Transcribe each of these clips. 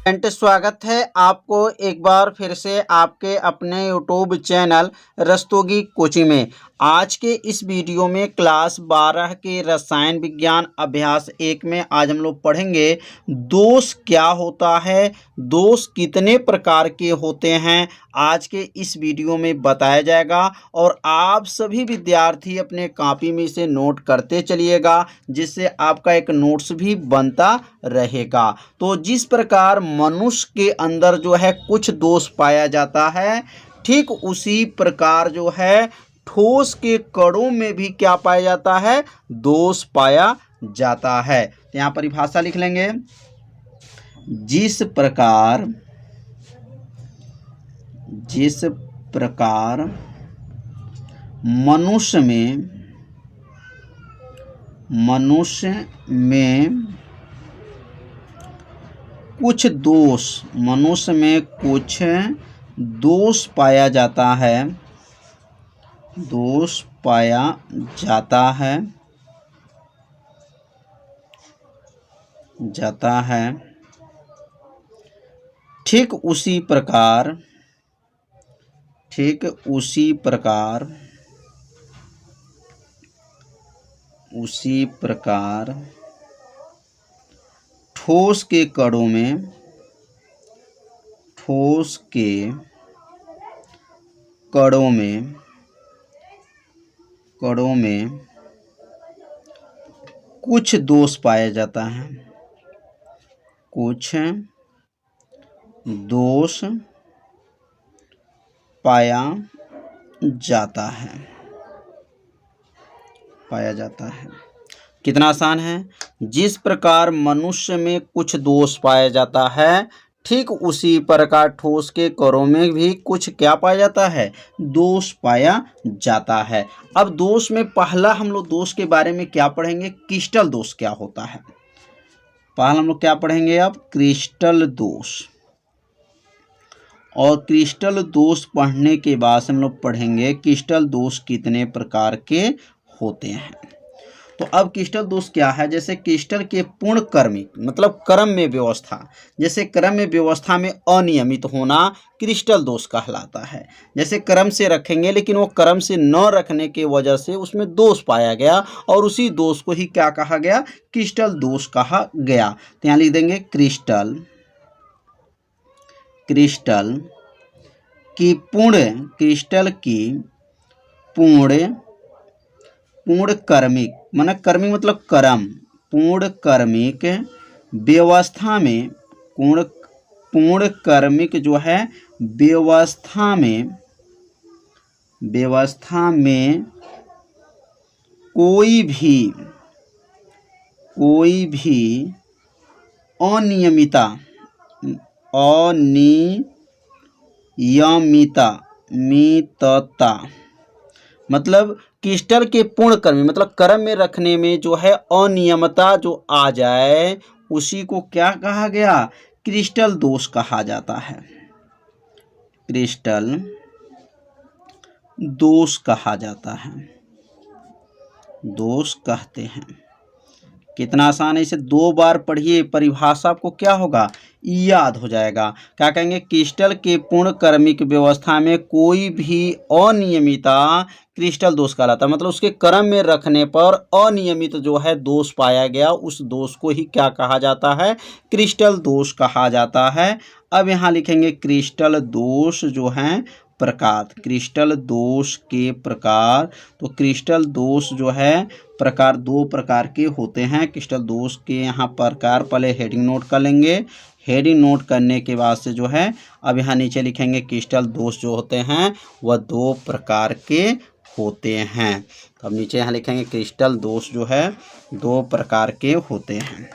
स्वागत है आपको एक बार फिर से आपके अपने यूट्यूब चैनल रस्तोगी कोचिंग में। आज के इस वीडियो में क्लास 12 के रसायन विज्ञान अभ्यास 1 में आज हम लोग पढ़ेंगे दोष क्या होता है, दोष कितने प्रकार के होते हैं, आज के इस वीडियो में बताया जाएगा। और आप सभी विद्यार्थी अपने कॉपी में इसे नोट करते चलिएगा, जिससे आपका एक नोट्स भी बनता रहेगा। तो जिस प्रकार मनुष्य के अंदर जो है कुछ दोष पाया जाता है, ठीक उसी प्रकार जो है ठोस के कणों में भी क्या पाया जाता है, दोष पाया जाता है। तो यहाँ परिभाषा लिख लेंगे, जिस प्रकार मनुष्य में कुछ दोष पाया जाता है, ठीक उसी प्रकार ठोस के कणों में कुछ दोष पाया जाता है, पाया जाता है। कितना आसान है। जिस प्रकार मनुष्य में कुछ दोष पाया जाता है, ठीक उसी प्रकार ठोस के कणों में भी कुछ क्या पाया जाता है, दोष पाया जाता है। अब दोष में पहला हम लोग दोष के बारे में क्या पढ़ेंगे, क्रिस्टल दोष क्या होता है। पहला हम लोग क्या पढ़ेंगे, अब क्रिस्टल दोष। और क्रिस्टल दोष पढ़ने के बाद हम लोग पढ़ेंगे क्रिस्टल दोष कितने प्रकार के होते हैं। तो अब क्रिस्टल दोष क्या है, जैसे क्रिस्टल के पूर्ण क्रमिक मतलब क्रम में व्यवस्था, जैसे क्रम में व्यवस्था में अनियमित होना क्रिस्टल दोष कहलाता है। जैसे क्रम से रखेंगे लेकिन वो क्रम से न रखने के वजह से उसमें दोष पाया गया, और उसी दोष को ही क्या कहा गया, क्रिस्टल दोष कहा गया। तो यहाँ लिख देंगे क्रिस्टल की पूर्ण क्रमिक माना क्रमिक मतलब क्रम, पूर्ण क्रमिक व्यवस्था में कोई भी अनियमितता मतलब क्रिस्टल के पूर्ण क्रम मतलब क्रम में रखने में जो है अनियमितता जो आ जाए, उसी को क्या कहा गया, क्रिस्टल दोष कहा जाता है। क्रिस्टल दोष कहा जाता है, दोष कहते हैं। कितना आसान है, इसे 2 बार पढ़िए, परिभाषा आपको क्या होगा, याद हो जाएगा। क्या कहेंगे, क्रिस्टल के पूर्ण क्रमिक व्यवस्था में कोई भी अनियमितता क्रिस्टल दोष कहलाता है। मतलब उसके क्रम में रखने पर अनियमित जो है दोष पाया गया, उस दोष को ही क्या कहा जाता है, क्रिस्टल दोष कहा जाता है। अब यहाँ लिखेंगे क्रिस्टल दोष जो हैं प्रकार, क्रिस्टल दोष के प्रकार। तो क्रिस्टल दोष जो है प्रकार 2 प्रकार के होते हैं। क्रिस्टल दोष के यहाँ प्रकार पहले हेडिंग नोट कर लेंगे। हेडिंग नोट करने के बाद से जो है अब यहाँ नीचे लिखेंगे क्रिस्टल दोष जो होते हैं वह 2 प्रकार के होते हैं। तो अब नीचे यहाँ लिखेंगे क्रिस्टल दोष जो है 2 प्रकार के होते हैं।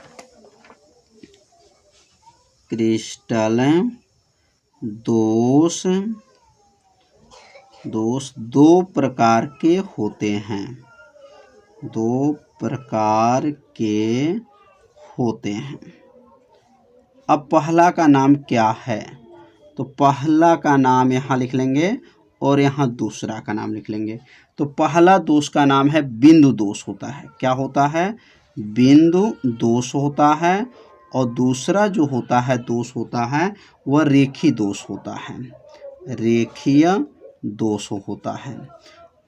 क्रिस्टल दोष 2 प्रकार के होते हैं, 2 प्रकार के होते हैं। अब पहला का नाम क्या है, तो पहला का नाम यहाँ लिख लेंगे और यहाँ दूसरा का नाम लिख लेंगे। तो पहला दोष का नाम है बिंदु दोष होता है। क्या होता है, बिंदु दोष होता है। और दूसरा जो होता है दोष होता है वह रेखीय दोष होता है, रेखीय दोष होता है।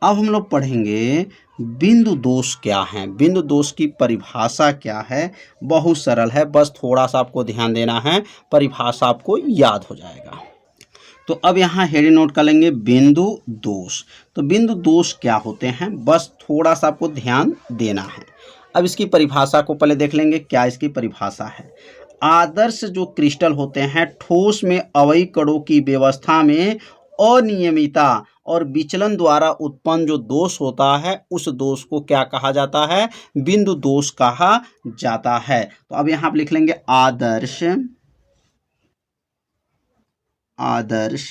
अब हम लोग पढ़ेंगे बिंदु दोष क्या है। बिंदु दोष की परिभाषा क्या है, बहुत सरल है, बस थोड़ा सा आपको ध्यान देना है, परिभाषा आपको याद हो जाएगा। तो अब यहाँ हेडिंग नोट कर लेंगे बिंदु दोष। तो बिंदु दोष क्या होते हैं, बस थोड़ा सा आपको ध्यान देना है। अब इसकी परिभाषा को पहले देख लेंगे, क्या इसकी परिभाषा है। आदर्श जो क्रिस्टल होते हैं, ठोस में अवयवी कणों की व्यवस्था में अनियमितता और विचलन द्वारा उत्पन्न जो दोष होता है, उस दोष को क्या कहा जाता है, बिंदु दोष कहा जाता है। तो अब यहाँ आप लिख लेंगे आदर्श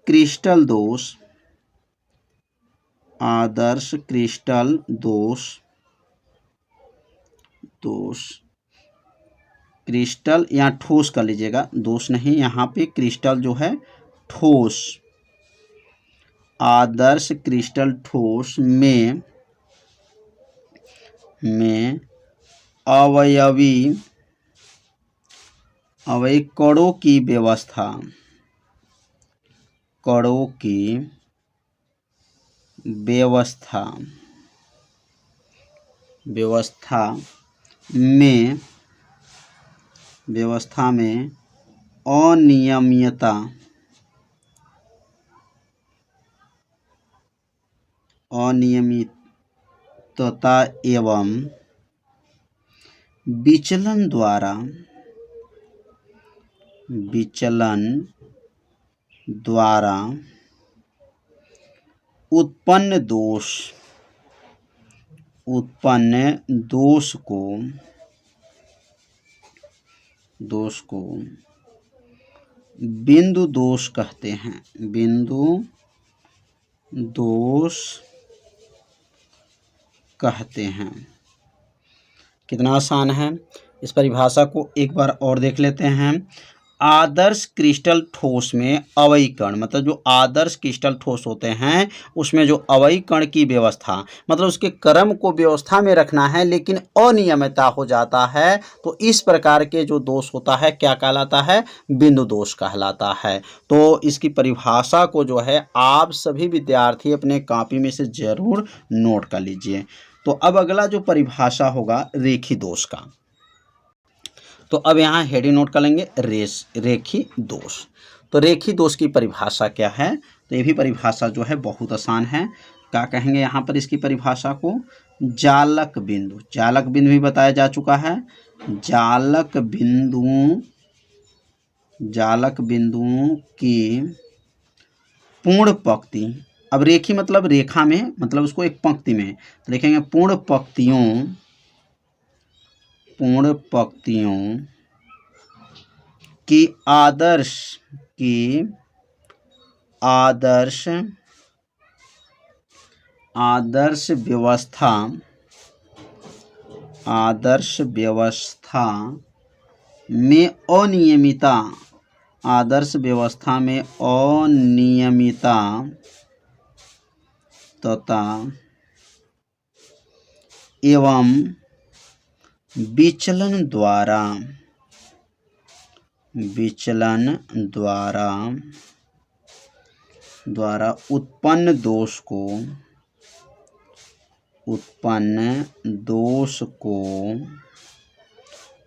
क्रिस्टल दोष, आदर्श क्रिस्टल दोष, क्रिस्टल यहाँ ठोस कर लीजिएगा, दोष नहीं, यहाँ पे क्रिस्टल जो है ठोस, आदर्श क्रिस्टल ठोस में अवयवी कणों की व्यवस्था में अनियमितता एवं विचलन द्वारा उत्पन्न दोष को बिंदु दोष कहते हैं, बिंदु दोष कहते हैं। कितना आसान है, इस परिभाषा को एक बार और देख लेते हैं। आदर्श क्रिस्टल ठोस में अवयवी कण, मतलब जो आदर्श क्रिस्टल ठोस होते हैं उसमें जो अवयवी कण की व्यवस्था, मतलब उसके क्रम को व्यवस्था में रखना है लेकिन अनियमितता हो जाता है, तो इस प्रकार के जो दोष होता है क्या कहलाता है, बिंदु दोष कहलाता है। तो इसकी परिभाषा को जो है आप सभी विद्यार्थी अपने कॉपी में से जरूर नोट कर लीजिए। तो अब अगला जो परिभाषा होगा रेखीय दोष का। तो अब यहाँ हेडिंग नोट कर लेंगे रेखीय दोष। तो रेखीय दोष की परिभाषा क्या है, तो ये भी परिभाषा जो है बहुत आसान है। क्या कहेंगे यहाँ पर इसकी परिभाषा को, जालक बिंदु भी बताया जा चुका है। जालक बिंदुओं की पूर्ण पंक्ति, अब रेखी मतलब रेखा में, मतलब उसको एक पंक्ति में, तो लिखेंगे पूर्ण पंक्तियों की आदर्श व्यवस्था में अनियमितता तथा एवं विचलन द्वारा उत्पन्न दोष को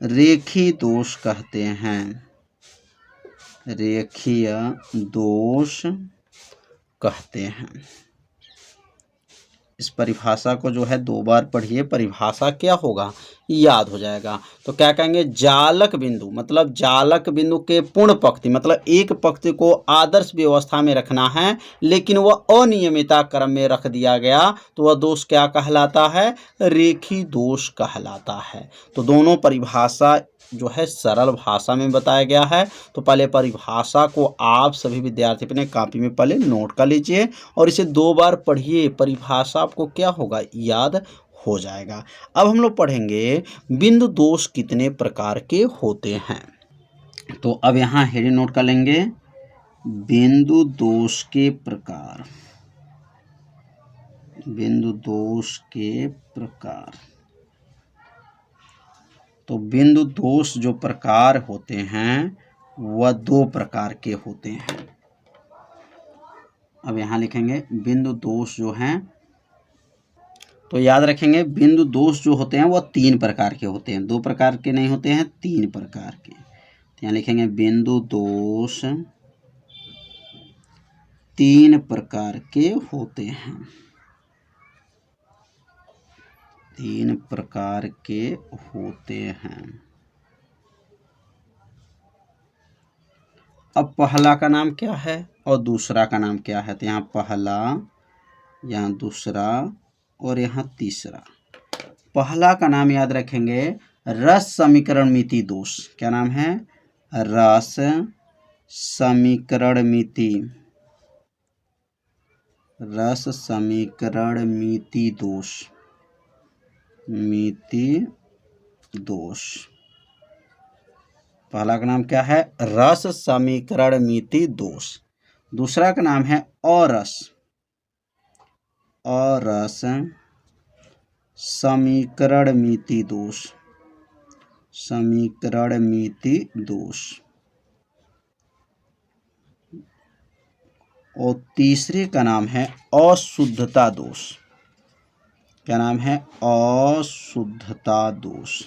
रेखीय दोष कहते हैं, रेखीय दोष कहते हैं। इस परिभाषा को जो है 2 बार पढ़िए, परिभाषा क्या होगा याद हो जाएगा। तो क्या कहेंगे, जालक बिंदु मतलब जालक बिंदु के पूर्ण पंक्ति, मतलब एक पंक्ति को आदर्श व्यवस्था में रखना है लेकिन वह अनियमितता क्रम में रख दिया गया, तो वह दोष क्या कहलाता है, रेखीय दोष कहलाता है। तो दोनों परिभाषा जो है सरल भाषा में बताया गया है। तो पहले परिभाषा को आप सभी विद्यार्थी अपने कॉपी में पहले नोट कर लीजिए और इसे 2 बार पढ़िए, परिभाषा आपको क्या होगा याद हो जाएगा। अब हम लोग पढ़ेंगे बिंदु दोष कितने प्रकार के होते हैं। तो अब यहाँ हेडिंग नोट कर लेंगे, बिंदु दोष के प्रकार, बिंदु दोष के प्रकार। तो बिंदु दोष जो प्रकार होते हैं वह दो प्रकार के होते हैं। अब यहाँ लिखेंगे बिंदु दोष जो हैं, तो याद रखेंगे बिंदु दोष जो होते हैं वह तीन प्रकार के होते हैं, दो प्रकार के नहीं होते हैं, तीन प्रकार के। तो यहाँ लिखेंगे बिंदु दोष तीन प्रकार के होते हैं, तीन प्रकार के होते हैं। अब पहला का नाम क्या है और दूसरा का नाम क्या है? तो यहाँ पहला, यहाँ दूसरा और यहाँ तीसरा। पहला का नाम याद रखेंगे रस समीकरणमिति दोष। क्या नाम है? रस समीकरणमिति, रस समीकरणमिति दोष, मिति दोष। पहला का नाम क्या है? रस समीकरणमिति दोष। दूसरा का नाम है अरस, अरस समीकरणमिति दोष, समीकरणमिति दोष। और तीसरे का नाम है अशुद्धता दोष। क्या नाम है? अशुद्धता दोष,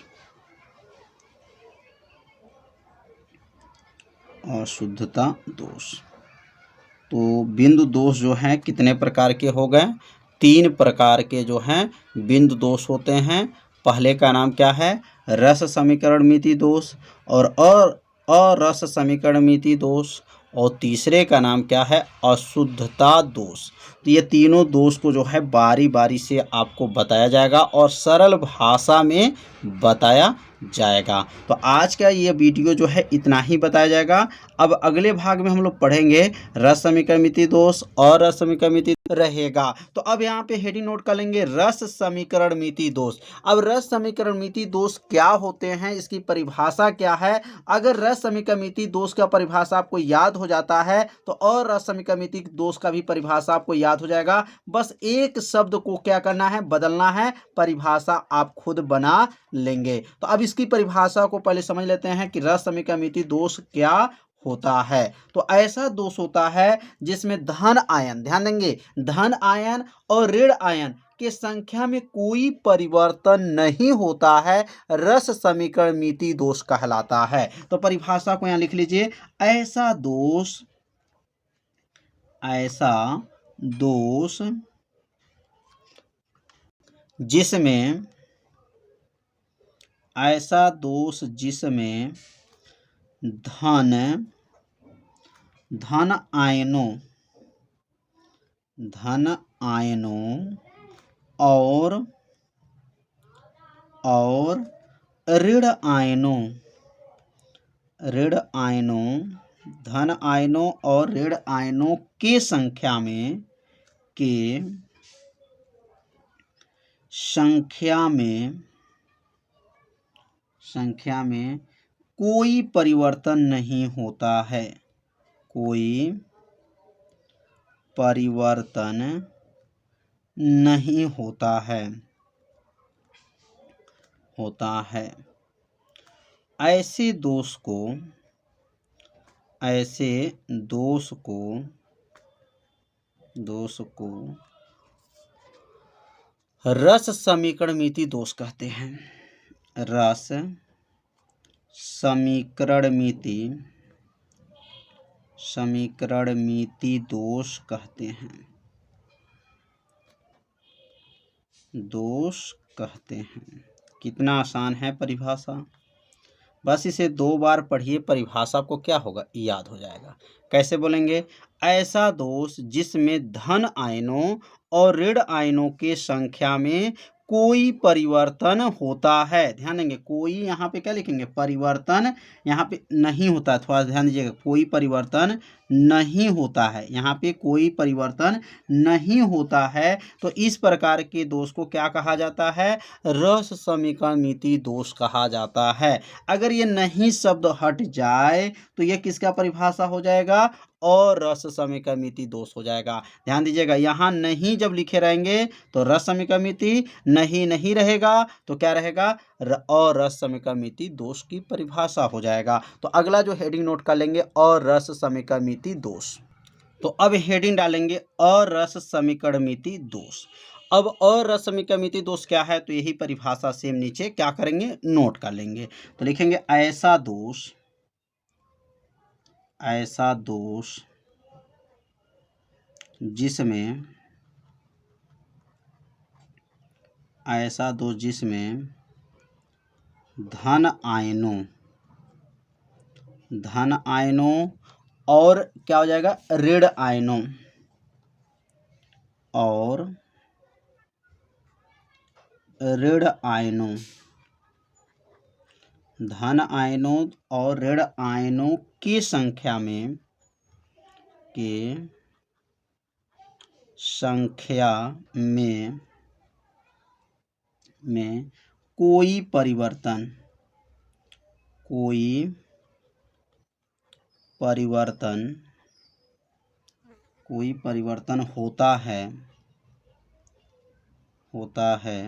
अशुद्धता दोष। तो बिंदु दोष जो हैं कितने प्रकार के हो गए? तीन प्रकार के जो हैं बिंदु दोष होते हैं। पहले का नाम क्या है? रस समीकरणमिति दोष और अरस समीकरणमिति दोष। और तीसरे का नाम क्या है? अशुद्धता दोष। तो ये तीनों दोष को जो है बारी बारी से आपको बताया जाएगा और सरल भाषा में बताया जाएगा। तो आज का ये वीडियो जो है इतना ही बताया जाएगा। अब अगले भाग में हम लोग पढ़ेंगे रस समीकरणमिति दोष और रस समीकरणमिति रहेगा। तो अब यहाँ पे हेडिंग नोट कर लेंगे रस समीकरणमिति दोष। अब रस समीकरणमिति दोष क्या होते हैं, इसकी परिभाषा क्या है? अगर रस समीकरणमिति दोष का परिभाषा आपको याद हो जाता है तो और रस समीकरणमिति दोष का भी परिभाषा आपको याद हो जाएगा। बस एक शब्द को क्या करना है? बदलना है, परिभाषा आप खुद बना लेंगे। तो अब इसकी परिभाषा को पहले समझ लेते हैं कि रस समीकरणमिति दोष क्या होता है। तो ऐसा दोष होता है जिसमें धन आयन, ध्यान देंगे, धन आयन और ऋण आयन के संख्या में कोई परिवर्तन नहीं होता है, रस समीकरणमिति दोष कहलाता है। तो परिभाषा को यहां लिख लीजिए, ऐसा दोष, ऐसा दोष जिसमें, ऐसा दोष जिसमें धन आयनों, धन आयनों और ऋण आयनों, ऋण आयनों, धन आयनों और ऋण आयनों के संख्या में, के संख्या में कोई परिवर्तन नहीं होता है, कोई परिवर्तन नहीं होता है, ऐसे दोष को रस समीकरणमिति दोष कहते हैं। रस समीकरणमिति दोष कहते हैं, दोष कहते हैं। कितना आसान है परिभाषा, बस इसे दो बार पढ़िए, परिभाषा को क्या होगा? याद हो जाएगा। कैसे बोलेंगे? ऐसा दोष जिसमें धन आयनों और ऋण आयनों के संख्या में कोई परिवर्तन होता है। ध्यान देंगे, कोई यहाँ पे क्या लिखेंगे? परिवर्तन यहाँ पे नहीं होता, थोड़ा ध्यान दीजिएगा, कोई परिवर्तन नहीं होता है, यहाँ पे कोई परिवर्तन नहीं होता है, तो इस प्रकार के दोष को क्या कहा जाता है? रस समीकरणमिति दोष कहा जाता है। अगर ये नहीं शब्द हट जाए तो ये किसका परिभाषा हो जाएगा? अरस समीकरणमिति दोष हो जाएगा। ध्यान दीजिएगा, यहाँ नहीं जब लिखे रहेंगे तो रस समीकरणमिति, नहीं नहीं रहेगा तो क्या रहेगा? अरस समीकरणमिति दोष की परिभाषा हो जाएगा। तो अगला जो हेडिंग नोट कर लेंगे, अरस समीकरणमिति दोष। तो अब हेडिंग डालेंगे अरस समीकरणमिति दोष। अब अरस समीकरणमिति दोष क्या है? तो यही परिभाषा सेम नीचे क्या करेंगे? नोट कर लेंगे। तो लिखेंगे ऐसा दोष जिसमें धन आयनों और क्या हो जाएगा? ऋण आयनों धन आयनों और ऋण आयनों की संख्या में कोई परिवर्तन होता है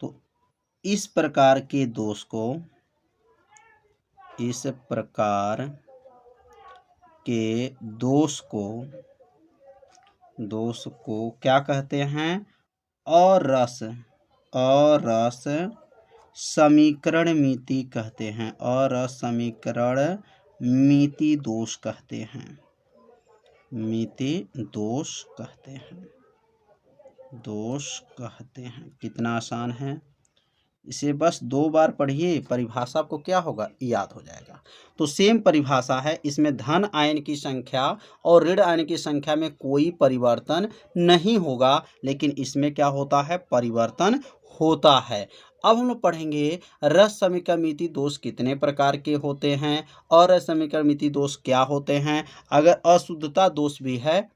तो इस प्रकार के दोष को क्या कहते हैं? अरस समीकरणमिति कहते हैं। अरस समीकरणमिति दोष कहते हैं। कितना आसान है। इसे बस 2 बार पढ़िए, परिभाषा आपको क्या होगा? याद हो जाएगा। तो सेम परिभाषा है, इसमें धन आयन की संख्या और ऋण आयन की संख्या में कोई परिवर्तन नहीं होगा, लेकिन इसमें क्या होता है? परिवर्तन होता है। अब हम लोग पढ़ेंगे रस समीकरणमिति दोष कितने प्रकार के होते हैं और रस समीकरणमिति दोष क्या होते हैं। अगर अशुद्धता दोष भी है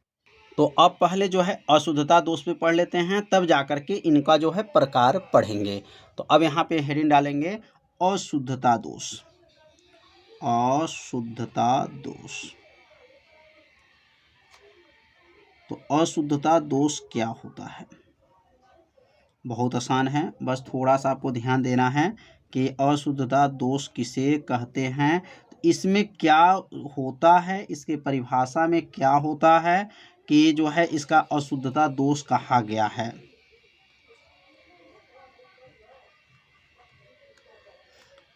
तो अब पहले जो है अशुद्धता दोष पे पढ़ लेते हैं, तब जाकर के इनका जो है प्रकार पढ़ेंगे। तो अब यहाँ पे हेडिंग डालेंगे अशुद्धता दोष। तो अशुद्धता दोष क्या होता है? बहुत आसान है, बस थोड़ा सा आपको ध्यान देना है कि अशुद्धता दोष किसे कहते हैं, इसमें क्या होता है, इसके परिभाषा में क्या होता है कि जो है इसका अशुद्धता दोष कहा गया है।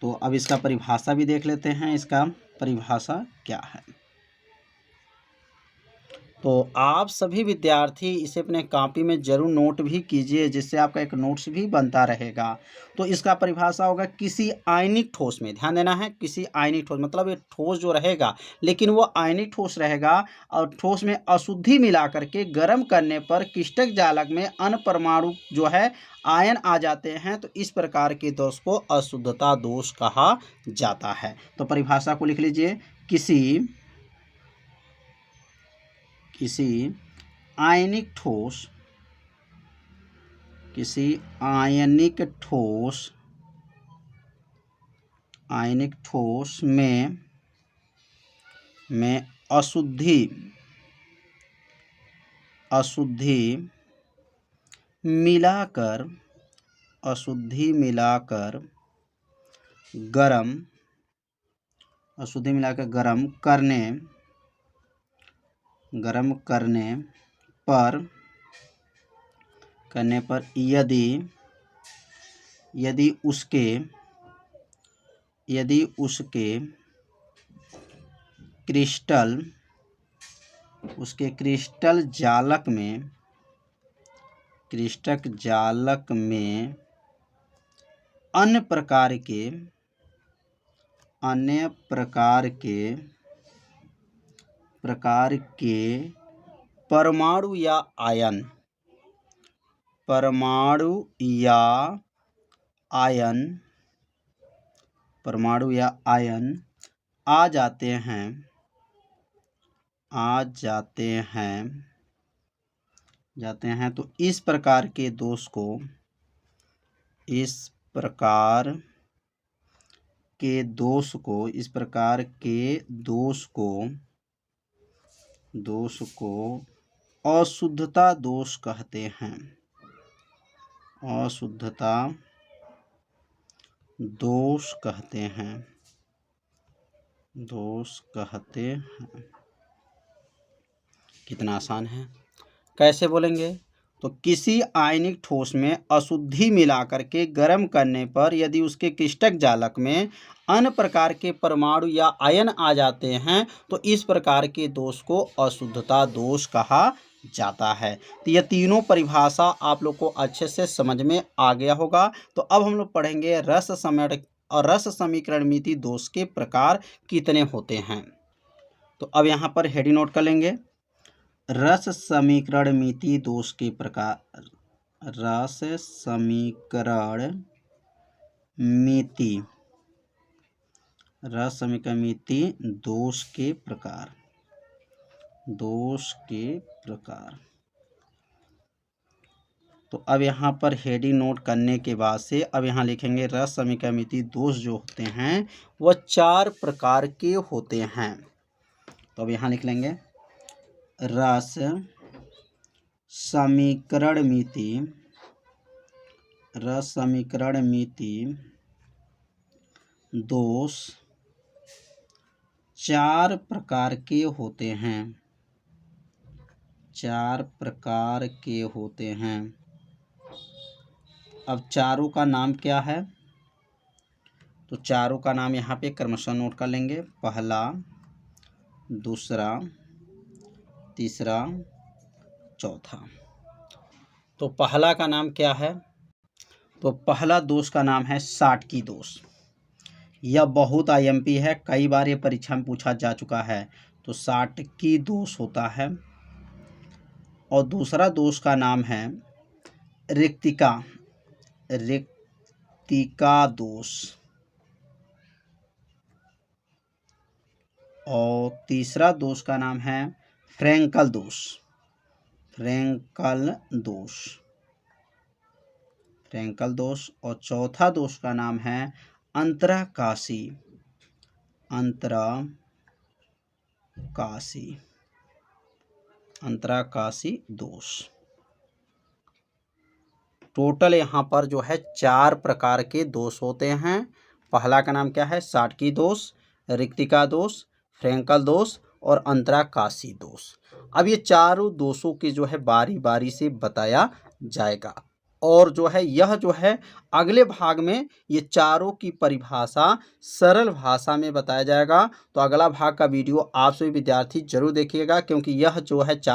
तो अब इसका परिभाषा भी देख लेते हैं, इसका परिभाषा क्या है। तो आप सभी विद्यार्थी इसे अपने कॉपी में जरूर नोट भी कीजिए, जिससे आपका एक नोट्स भी बनता रहेगा। तो इसका परिभाषा होगा किसी आयनिक ठोस में, ध्यान देना है, किसी आयनिक ठोस मतलब ये ठोस जो रहेगा, लेकिन वो आयनिक ठोस रहेगा और ठोस में अशुद्धि मिला करके गर्म करने पर क्रिस्टल जालक में अन्य परमाणु जो है आयन आ जाते हैं, तो इस प्रकार के दोष को अशुद्धता दोष कहा जाता है। तो परिभाषा को लिख लीजिए, किसी आयनिक ठोस में अशुद्धि मिलाकर गरम करने पर यदि उसके क्रिस्टल जालक में अन्य प्रकार के परमाणु या आयन आ जाते हैं, आ जाते हैं, जाते हैं, तो इस प्रकार के दोष को, इस प्रकार के दोष को, इस प्रकार के दोष को, दोष को अशुद्धता दोष कहते हैं। अशुद्धता दोष कहते हैं, दोष कहते हैं। कितना आसान है। कैसे बोलेंगे? तो किसी आयनिक ठोस में अशुद्धि मिलाकर के गर्म करने पर यदि उसके क्रिस्टक जालक में अन्य प्रकार के परमाणु या आयन आ जाते हैं तो इस प्रकार के दोष को अशुद्धता दोष कहा जाता है। तो ये तीनों परिभाषा आप लोग को अच्छे से समझ में आ गया होगा। तो अब हम लोग पढ़ेंगे रस समीकरण और रस समीकरण मिति दोष के प्रकार कितने होते हैं। तो अब यहाँ पर हेडिंग नोट कर लेंगे, रस समीकरण मिति दोष के प्रकार। रस समीकरण मिति, रस समीकरण मिति दोष के प्रकार, दोष के प्रकार। तो अब यहाँ पर हेडिंग नोट करने के बाद से अब यहाँ लिखेंगे रस समीकरण मिति दोष जो होते हैं वह 4 प्रकार के होते हैं। तो अब यहाँ लिख लेंगे रस समीकरण मिति, रस समीकरण मिति दोष 4 प्रकार के होते हैं, 4 प्रकार के होते हैं। अब चारों का नाम क्या है? तो चारों का नाम यहाँ पे क्रमशः नोट कर लेंगे, पहला, दूसरा, तीसरा, चौथा। तो पहला का नाम क्या है? तो पहला दोष का नाम है साटकी दोष। यह बहुत आईएमपी है, कई बार ये परीक्षा में पूछा जा चुका है। तो साटकी दोष होता है। और दूसरा दोष का नाम है रिक्तिका, रिक्तिका दोष। और तीसरा दोष का नाम है फ्रैंकल दोष, फ्रैंकल दोष, फ्रैंकल दोष। और चौथा दोष का नाम है अंतराकाशी, अंतराकाशी, अंतराकाशी दोष। टोटल यहाँ पर जो है 4 प्रकार के दोष होते हैं। पहला का नाम क्या है? साटकी दोष, रिक्तिका दोष, फ्रैंकल दोष और अंतराकाशी दोष। अब ये चारों दोषों की जो है बारी बारी से बताया जाएगा। और जो है यह जो है अगले भाग में ये चारों की परिभाषा सरल भाषा में बताया जाएगा। तो अगला भाग का वीडियो आप सभी विद्यार्थी जरूर देखिएगा, क्योंकि यह जो है